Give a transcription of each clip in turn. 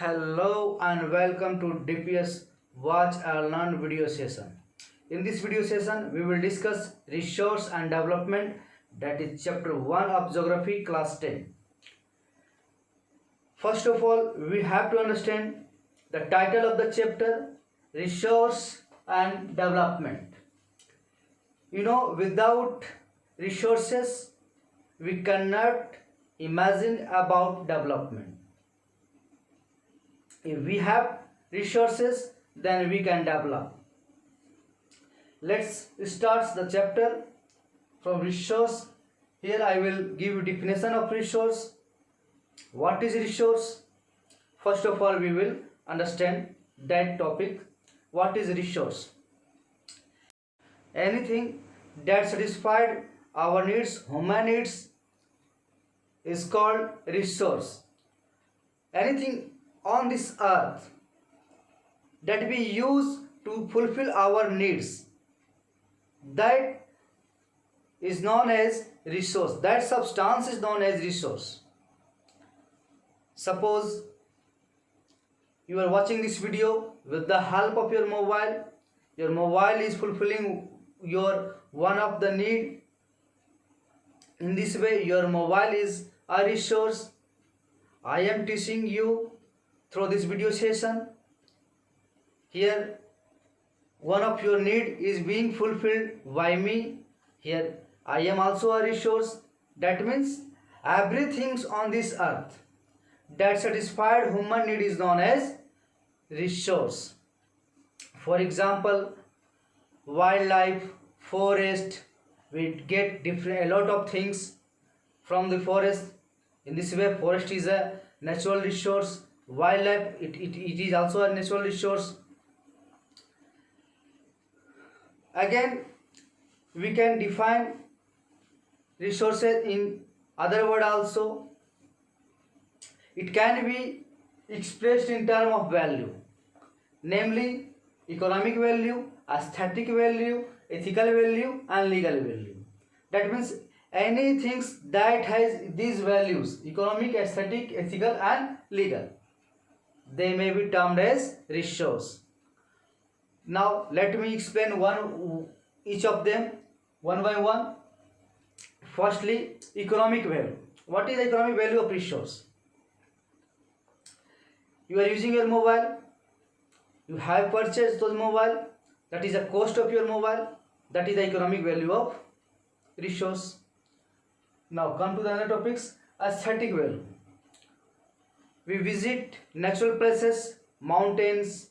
Hello and welcome to DPS Watch and Learn video session. In this video session, we will discuss resource and development, that is chapter 1 of geography class 10. First of all, we have to understand the title of the chapter, resource and development. Without resources, we cannot imagine about development. If we have resources, then we can develop. Let's start the chapter from resource. Here I will give you definition of resource. What is resource? First of all, we will understand that topic. What is resource? Anything that satisfied our needs, human needs, is called resource. Anything on this earth that we use to fulfill our needs, that is known as resource. That substance is known as resource. Suppose you are watching this video with the help of your mobile. Your mobile is fulfilling your one of the need. In this way, your mobile is a resource. I am teaching you through this video session. Here one of your need is being fulfilled by me. Here I am also a resource. That means everything on this earth that satisfied human need is known as resource. For example, wildlife, forest, we get a lot of things from the forest. In this way, forest is a natural resource. Wildlife, it is also a natural resource. Again, we can define resources in other word also. It can be expressed in terms of value, namely economic value, aesthetic value, ethical value and legal value. That means anything that has these values, economic, aesthetic, ethical and legal, they may be termed as resource. Now let me explain each of them one by one. Firstly, economic value. What is the economic value of resource? You are using your mobile, you have purchased those mobile, that is the cost of your mobile, that is the economic value of resource. Now come to the other topics. Aesthetic value. We visit natural places, mountains,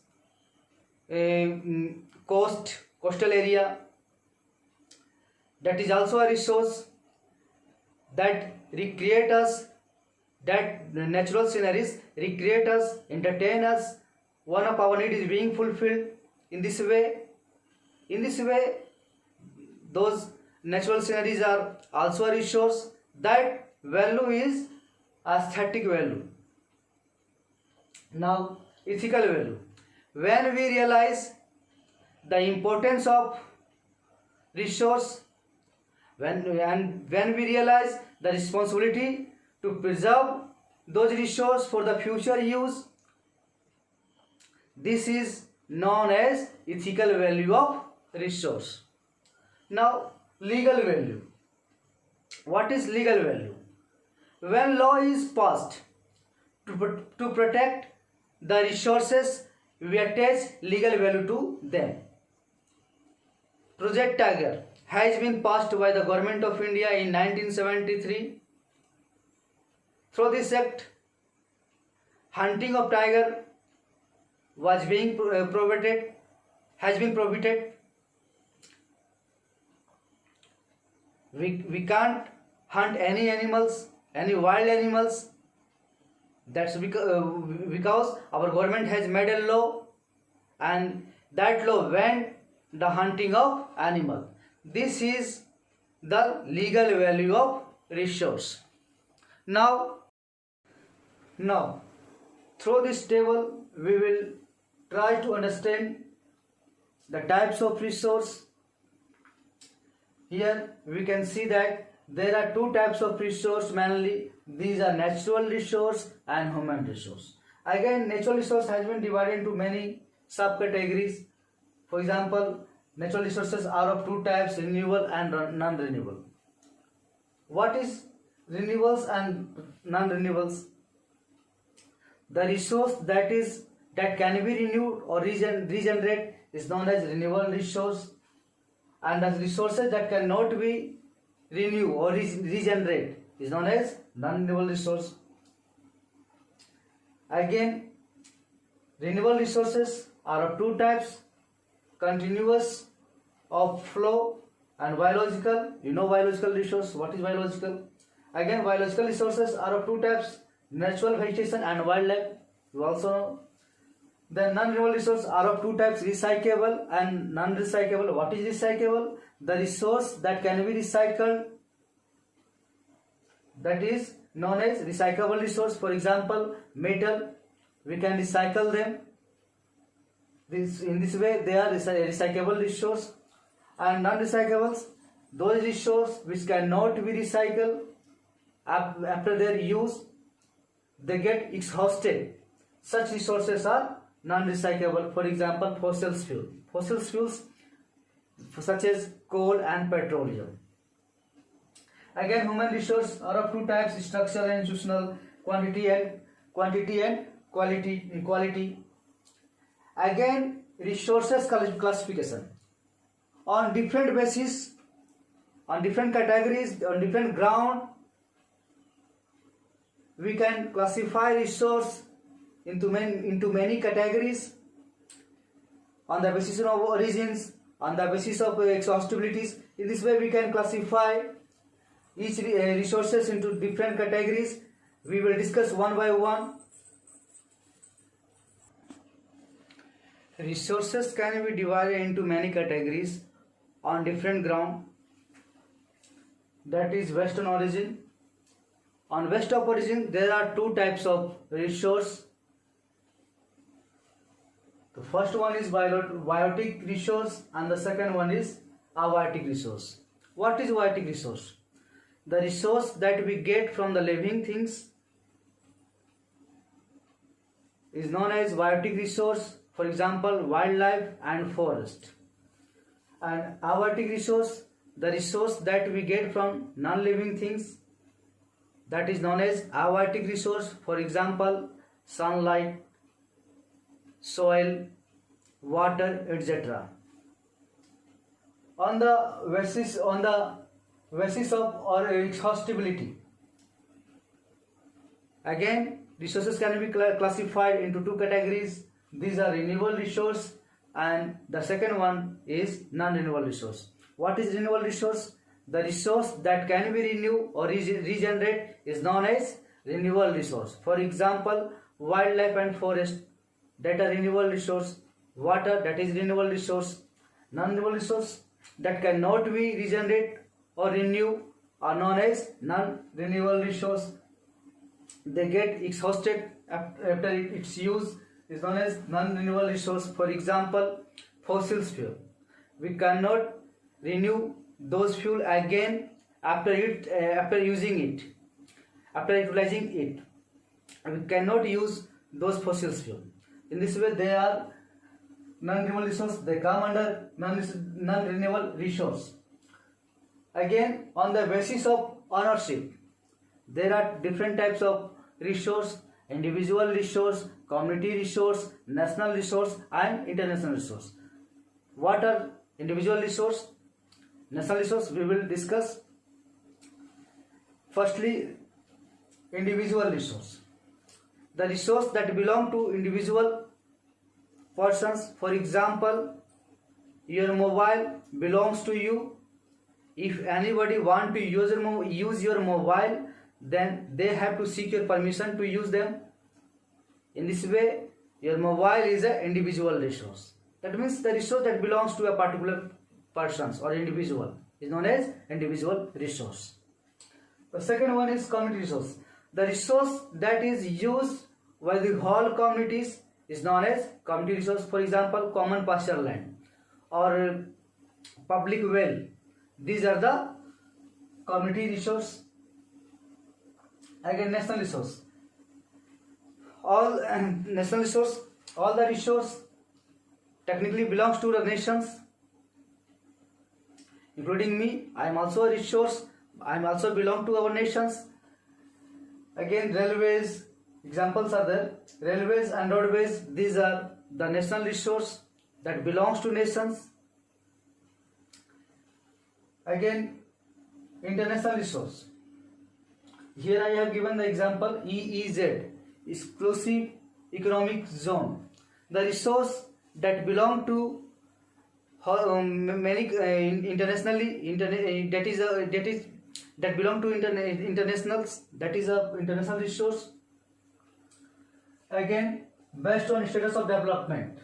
coastal area, that is also a resource. That recreate us, that natural sceneries recreate us, entertain us. One of our need is being fulfilled in this way. Those natural sceneries are also a resource. That value is aesthetic value. Now, ethical value. When we realize the importance of resource, when we realize the responsibility to preserve those resources for the future use, this is known as ethical value of resource. Now, legal value. What is legal value? When law is passed to protect the resources, we attach legal value to them. Project Tiger has been passed by the Government of India in 1973. Through this act, hunting of tiger was being prohibited. We can't hunt any animals, any wild animals. That's because our government has made a law, and that law banned the hunting of animal. This is the legal value of resource. Now through this table we will try to understand the types of resource. Here we can see that there are two types of resource mainly. These are natural resource and human resource. Again, natural resource has been divided into many subcategories. For example, natural resources are of two types: renewable and non-renewable. What is renewables and non-renewables? The resource that can be renewed or regenerate is known as renewable resource, and the resources that cannot be renewed or regenerate is known as non-renewable resource. Again, renewable resources are of two types: continuous of flow and biological. You know biological resource. What is biological? Again, biological resources are of two types: natural vegetation and wildlife. You also know. The non-renewable resources are of two types: recyclable and non-recyclable. What is recyclable? The resource that can be recycled, that is known as recyclable resource. For example, metal, we can recycle them. In this way they are recyclable resource. And non-recyclables, those resources which cannot be recycled after their use, they get exhausted. Such resources are non-recyclable. For example, fossil fuels such as coal and petroleum. Again, human resources are of two types: structural and institutional, quantity and quality. Again, resources classification on different basis, on different categories, on different ground. We can classify resource into many categories on the basis of origins, on the basis of exhaustibilities. In this way, we can classify each resources into different categories. We will discuss one by one. Resources can be divided into many categories on different ground. That is western origin. On west of origin, there are two types of resource. The first one is biotic resource and the second one is abiotic resource. What is biotic resource? The resource that we get from the living things is known as biotic resource. For example, wildlife and forest. And abiotic resource, the resource that we get from non-living things, that is known as abiotic resource. For example, sunlight, soil, water, etc. On the basis of or exhaustibility. Again, resources can be classified into two categories. These are renewable resource and the second one is non-renewable resource. What is renewable resource? The resource that can be renewed or regenerate is known as renewable resource. For example, wildlife and forest, that are renewable resource. Water, that is renewable resource. Non-renewable resource that cannot be regenerate or renew are known as non-renewable resource. They get exhausted after its use, is known as non-renewable resource. For example, fossil fuel. We cannot renew those fuel again after using it, after utilizing it. We cannot use those fossil fuel. In this way, they are non-renewable resource. They come under non-renewable resource. Again, on the basis of ownership, there are different types of resource: individual resource, community resource, national resource and international resource. What are individual resource, national resource? We will discuss. Firstly, individual resource. The resource that belong to individual persons. For example, your mobile belongs to you. If anybody want to use your mobile, then they have to seek your permission to use them. In this way, your mobile is an individual resource. That means the resource that belongs to a particular person or individual is known as individual resource. The second one is community resource. The resource that is used by the whole communities is known as community resource. For example, common pasture land or public well. These are the community resource. Again, national resource. all national resource, all the resource technically belongs to the nations, including me. I am also a resource. I am also belong to our nations. Again, railways examples are there. Railways and roadways, these are the national resource that belongs to nations. Again, international resource. Here I have given the example EEZ, exclusive economic zone. The resource that belong to many internationally that belong to internationals, that is a international resource. Again, based on status of development,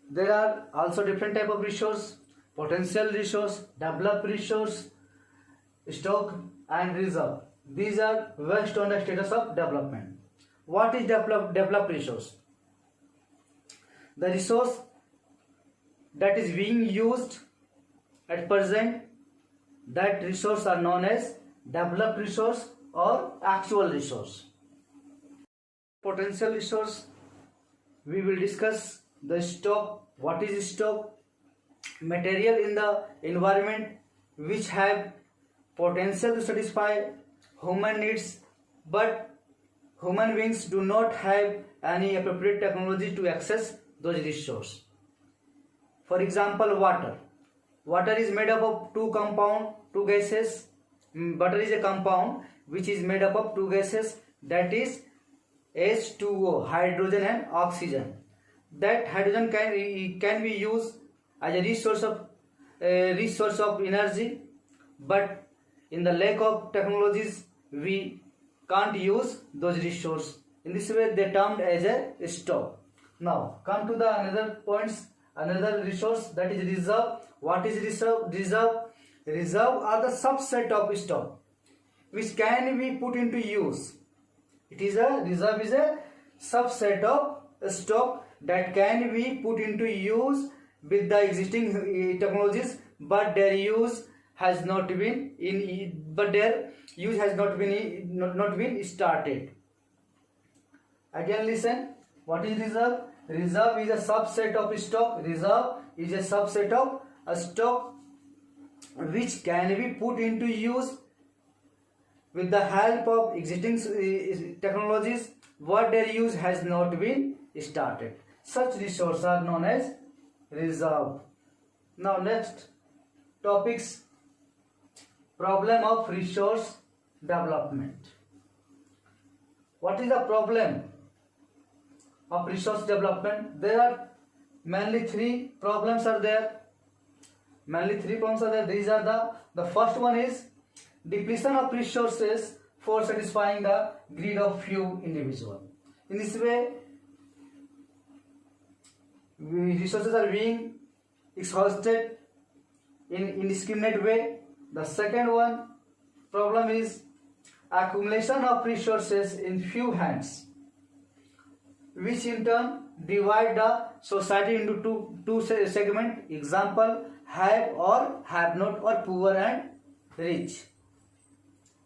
there are also different type of resource: potential resource, developed resource, stock and reserve. These are based on the status of development. What is developed resource? The resource that is being used at present, that resource are known as developed resource or actual resource. Potential resource, we will discuss the stock. What is stock? Material in the environment which have potential to satisfy human needs, but human beings do not have any appropriate technology to access those resources. For example, water. Water is made up of two gases. Water is a compound which is made up of two gases, that is H2O, hydrogen and oxygen. That hydrogen can be used as a resource of energy, but in the lack of technologies we can't use those resources. In this way they termed as a stock. Now come to the another points. Another resource, that is reserve. What is reserve? Reserve are the subset of stock which can be put into use. Reserve is a subset of stock that can be put into use with the existing technologies, but their use has not been started. Again, listen. What is reserve? Reserve is a subset of stock. Reserve is a subset of a stock which can be put into use with the help of existing technologies, but their use has not been started. Such resources are known as reserve. Now next topics: problem of resource development. What is the problem of resource development? There are mainly three problems are there. These are the first one is depletion of resources for satisfying the greed of few individuals. In this way, resources are being exhausted in indiscriminate way. The second one problem is accumulation of resources in few hands, which in turn divide the society into two segments. Example, have or have not, or poor and rich.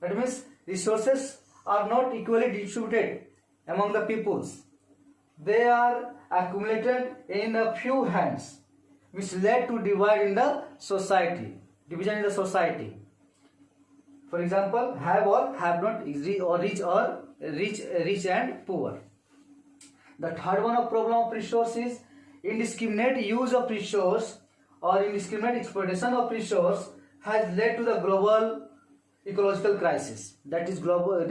That means resources are not equally distributed among the peoples. They are accumulated in a few hands, which led to division in the society. For example, have or have not, rich and poor. The third one of problem of resource is indiscriminate use of resource or indiscriminate exploitation of resource has led to the global ecological crisis. That is global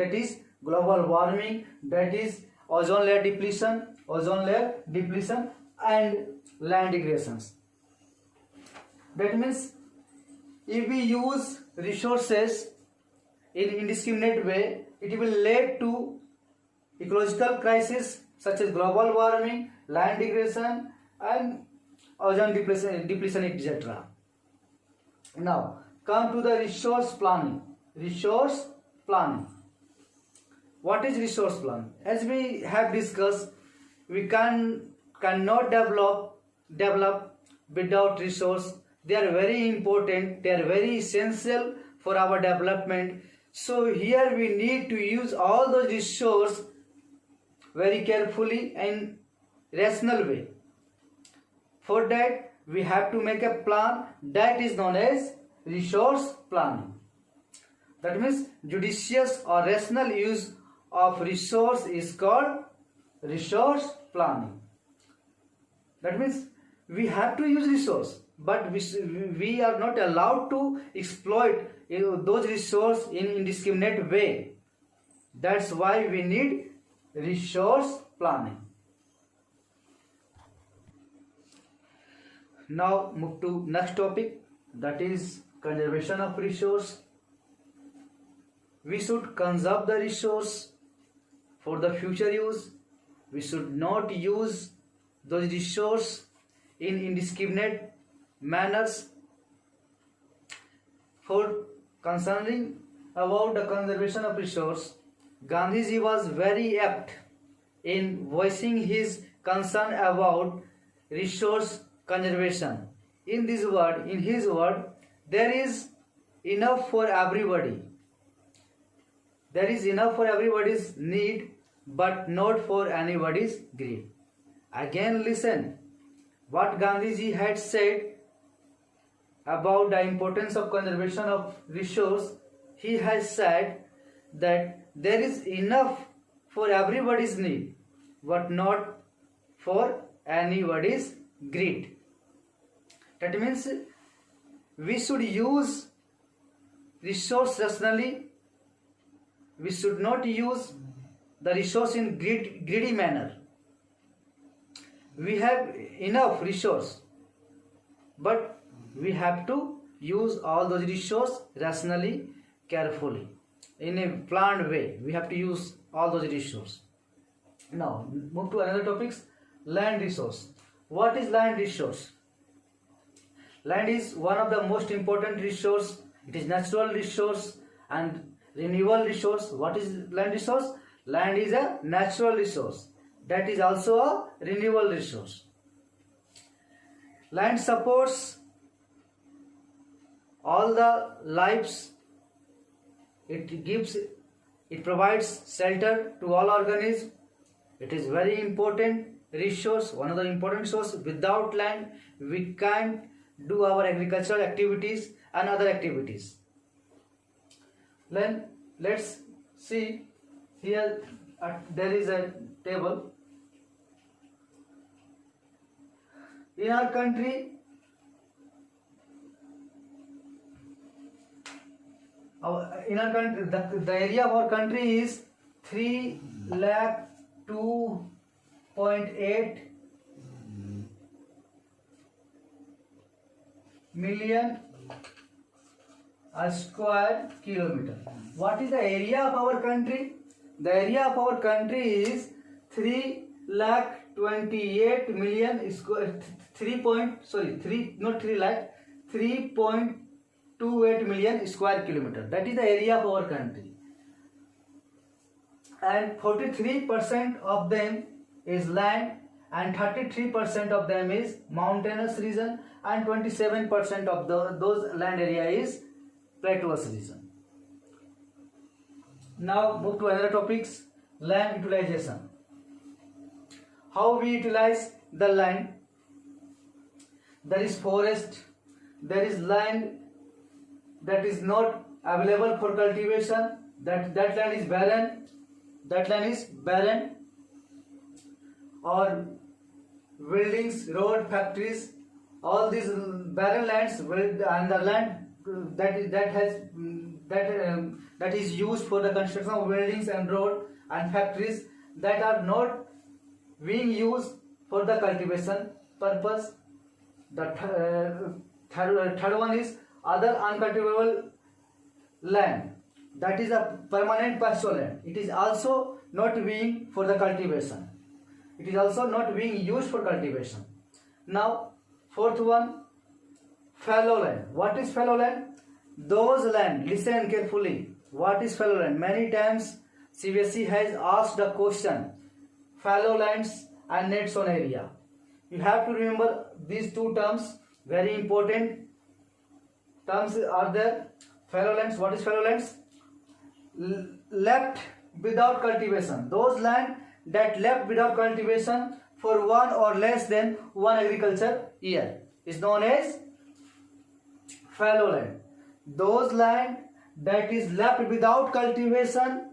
warming, that is ozone layer depletion and land degradations. That means if we use resources in indiscriminate way, it will lead to ecological crisis such as global warming, land degradation and ozone depletion, etc. Now come to the resource planning. What is resource planning? As we have discussed, we cannot develop without resource. They are very important, they are very essential for our development. So here we need to use all those resources very carefully and rational way. For that, we have to make a plan that is known as resource planning. That means judicious or rational use of resource is called resource planning. That means we have to use resource, but we are not allowed to exploit those resources in indiscriminate way. That's why we need resource planning. Now move to next topic, that is conservation of resource. We should conserve the resource for the future use. We should not use those resources in indiscriminate manners. For concerning about the conservation of resource, Gandhiji was very apt in voicing his concern about resource conservation. In his word, there is enough for everybody. There is enough for everybody's need, but not for anybody's greed. Again, listen what Gandhiji had said about the importance of conservation of resource. He has said that there is enough for everybody's need, but not for anybody's greed. That means we should use resource rationally. We should not use the resource in greedy manner. We have enough resource, but we have to use all those resources rationally, carefully, in a planned way. We have to use all those resources. Now move to another topics, land resource. What is land resource? Land is one of the most important resource. It is natural resource and renewable resource. What is land resource? Land is a natural resource that is also a renewable resource. Land supports all the lives. It provides shelter to all organisms. It is very important resource, one of the important resource. Without land, we can't do our agricultural activities and other activities. Then let's see here. There is a table. In our country, the area of our country is 3,02.8 million square kilometer. What is the area of our country? The area of our country is 3,28 million square. 3.28 million square kilometer. That is the area of our country, and 43% of them is land, and 33% of them is mountainous region, and 27% of those land area is plateaus region. Now move to another topics, land utilization. How we utilize the land? There is forest, there is land that is not available for cultivation, that land is barren, or buildings, road, factories, all these barren lands, and the land that is used for the construction of buildings and road and factories, that are not being used for the cultivation purpose. The third one is other uncultivable land, that is a permanent pasture land. It is also not being for the cultivation. It is also not being used for cultivation. Now fourth one, fallow land. What is fallow land? Those land, listen carefully, what is fallow land? Many times CBSE has asked the question, fallow lands and net zone area. You have to remember these two terms, very important terms are there. Fallow lands, what is fallow lands? Left without cultivation. Those land that left without cultivation for one or less than one agriculture year is known as fallow land. Those land that is left without cultivation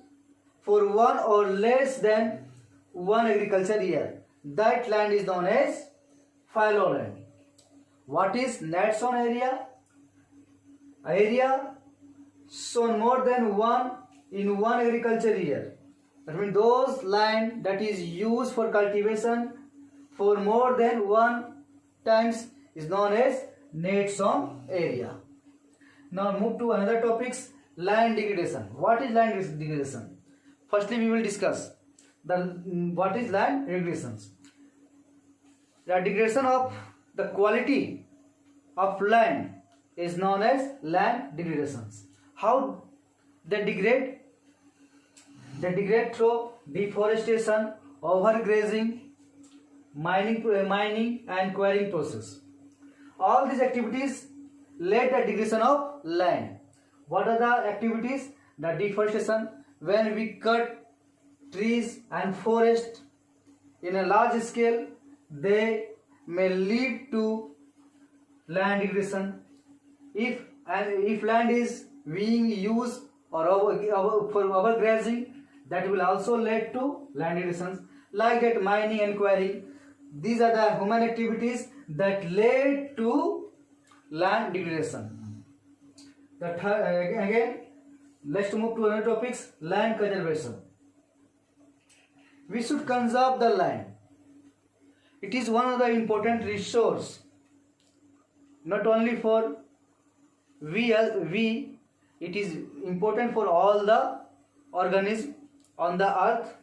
for one or less than one agriculture year, that land is known as fallow land. What is net sown area? Area sown more than one in one agriculture year. That means those land that is used for cultivation for more than one times is known as net sown area. Now move to another topics, land degradation. What is land degradation? Firstly, we will discuss what is land degradations. The degradation of the quality of land is known as land degradations. How they degrade? They degrade through deforestation, overgrazing, mining and quarrying process. All these activities lead the degradation of land. What are the activities? The deforestation, when we cut trees and forest in a large scale, they may lead to land degradation. If land is being used or for overgrazing, that will also lead to land degradation. Like that, mining and quarrying, these are the human activities that lead to land degradation. Again, let's move to another topics, land conservation. We should conserve the land. It is one of the important resource, not only for we, it is important for all the organisms on the earth.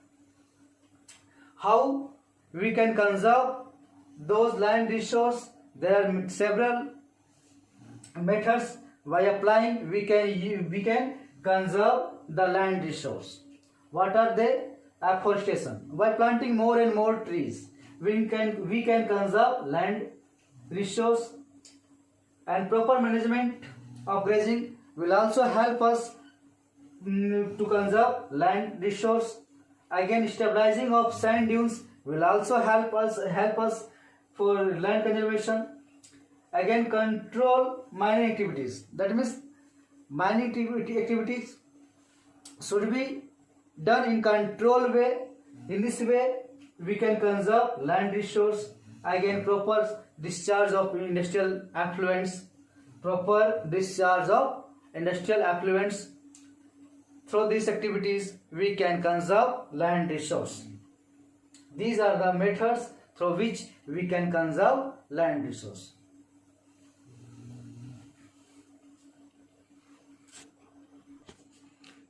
How we can conserve those land resources? There are several methods. By applying, we can conserve the land resource. What are they? Afforestation. By planting more and more trees, we can conserve land resource, and proper management of grazing will also help us to conserve land resource. Again, stabilizing of sand dunes will also help us for land conservation. Again, control mining activities. That means mining activities should be done in controlled way. In this way, we can conserve land resource. Again, proper discharge of industrial effluents. Through these activities, we can conserve land resource. These are the methods through which we can conserve land resource.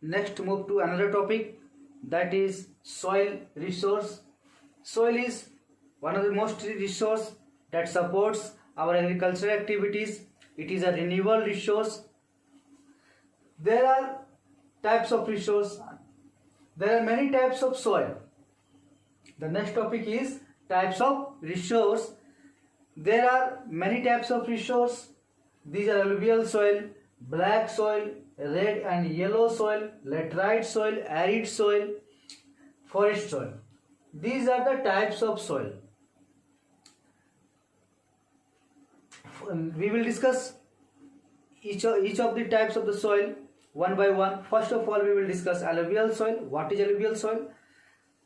Next, move to another topic, that is soil resource. Soil is one of the most resource that supports our agricultural activities. It is a renewable resource. There are types of resource. There are many types of soil. The next topic is types of resource. There are many types of resource. These are alluvial soil, black soil, red and yellow soil, laterite soil, arid soil, forest soil. These are the types of soil. We will discuss each of the types of the soil one by one. First of all, we will discuss alluvial soil. What is alluvial soil?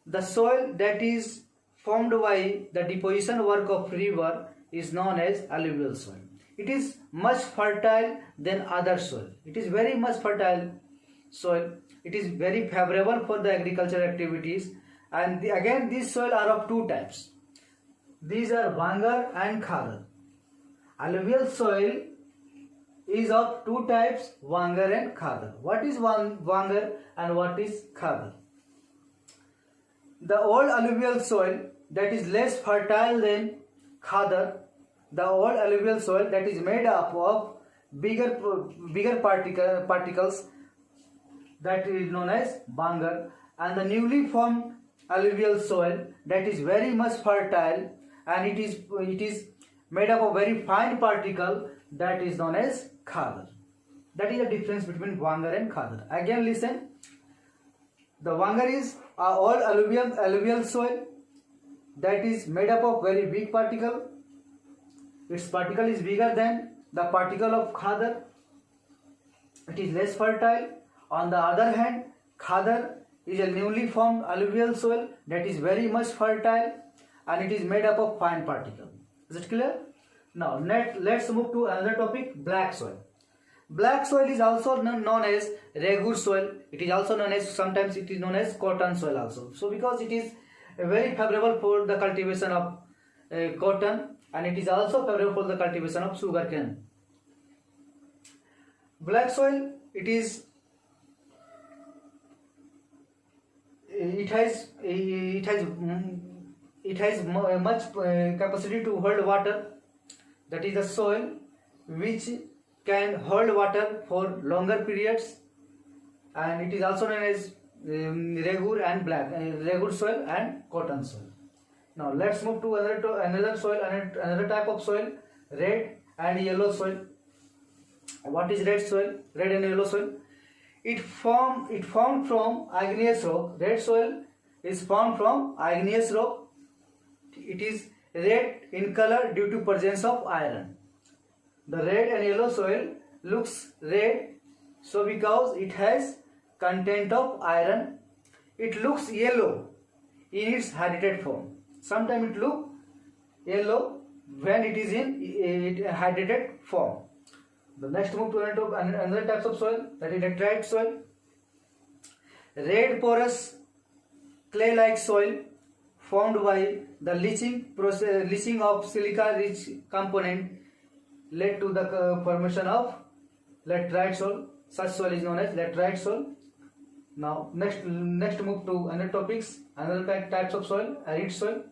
The soil that is formed by the deposition work of river is known as alluvial soil. It is much fertile than other soil. It is very much fertile soil. It is very favorable for the agricultural activities. And again, these soil are of two types. These are Vangar and Khadar. Alluvial soil is of two types, Vangar and Khadar. What is Vangar and what is Khadar? The old alluvial soil that is less fertile than Khadar, the old alluvial soil that is made up of bigger particles, that is known as Vangar, and the newly formed alluvial soil that is very much fertile and it is made up of very fine particle, that is known as Khadar. That is the difference between Vangar and Khadar. Again, listen. The Vangar is a old alluvial soil that is made up of very big particle. Its particle is bigger than the particle of Khadar. It is less fertile. On the other hand, Khadar is a newly formed alluvial soil that is very much fertile and it is made up of fine particle. Is it clear? Now let's move to another topic, black soil. Black soil is also known as Regur soil. It is also known as, sometimes it is known as cotton soil also. So because it is very favorable for the cultivation of cotton, and it is also favorable for the cultivation of sugarcane. Black soil, it has much capacity to hold water. That is the soil which can hold water for longer periods, and it is also known as Regur and Regur soil and cotton soil. Now let's move to another soil, another type of soil, red and yellow soil. What is red soil? Red and yellow soil. It formed from igneous rock. Red soil is formed from igneous rock. It is red in color due to presence of iron. The red and yellow soil looks red, so because it has content of iron. It looks yellow in its hydrated form. Sometimes it looks yellow when it is in hydrated form. The next move to another types of soil, that is laterite soil. Red porous clay-like soil formed by the leaching of silica-rich component led to the formation of laterite soil. Such soil is known as laterite soil. Now next move to another topics, another types of soil, arid soil.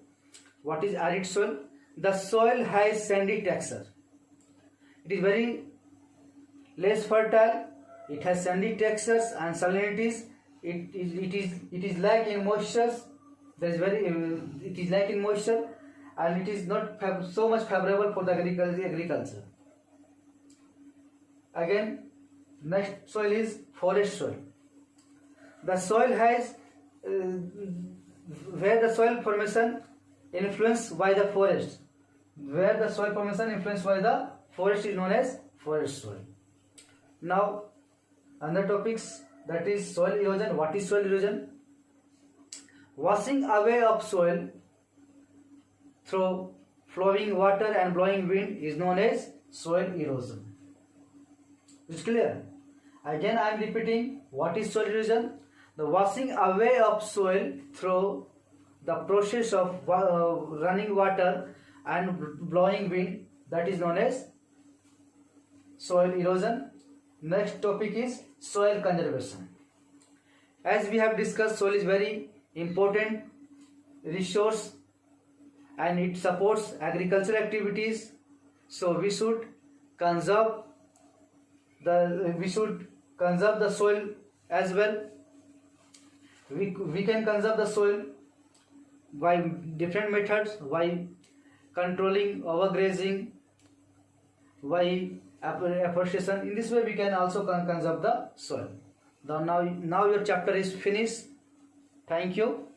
What is arid soil? The soil has sandy texture. It is very less fertile. It has sandy textures and salinities. It is lack in moisture. It is lack in moisture, and it is not so much favorable for the agriculture. Again, next soil is forest soil. The soil has where the soil formation influenced by the forest. Where the soil formation influenced by the forest is known as forest soil. Now, another topics, that is soil erosion. What is soil erosion? Washing away of soil through flowing water and blowing wind is known as soil erosion. Is clear? Again I am repeating, what is soil erosion? The washing away of soil through the process of running water and blowing wind, that is known as soil erosion. Next topic is soil conservation. As we have discussed, soil is very important resource and it supports agricultural activities. So we should conserve the soil as well. We can conserve the soil by different methods, by controlling overgrazing, by afforestation. In this way we can also conserve the soil. Now your chapter is finished. Thank you.